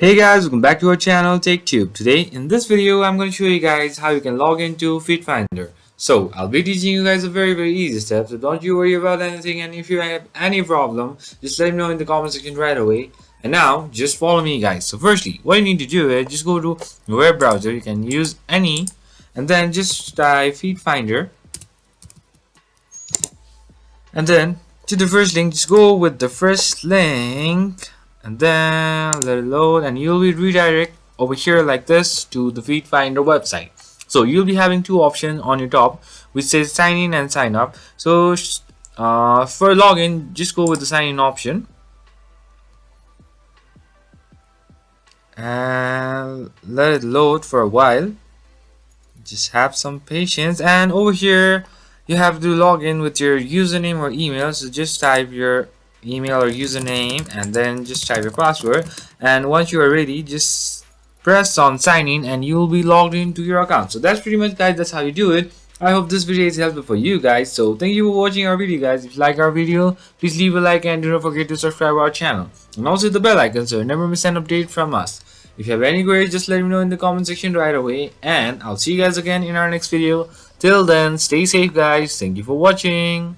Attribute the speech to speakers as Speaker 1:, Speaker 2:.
Speaker 1: Hey guys, welcome back to our channel TechTube. Today in this video I'm going to show you guys how you can log into FeedFinder. So I'll be teaching you guys a very easy step, so don't you worry about anything, and if you have any problem just let me know in the comment section right away. And now just follow me guys. So firstly what you need to do is just go to your web browser, you can use any, and then just type FeedFinder, and then to the first link just go with the first link and then let it load, and you'll be redirected over here like this to the FeedFinder website. So you'll be having two options on your top which says sign in and sign up. So for login just go with the sign in option and let it load for a while. Just have some patience, and over here you have to log in with your username or email. So just type your email or username and then just type your password, and once you are ready just press on sign in and you will be logged into your account. So that's pretty much guys, that's how you do it. I hope this video is helpful for you guys. So thank you for watching our video guys. If you like our video, please leave a like and do not forget to subscribe our channel and also hit the bell icon so you never miss an update from us. If you have any queries just let me know in the comment section right away, and I'll see you guys again in our next video. Till then, stay safe guys. Thank you for watching.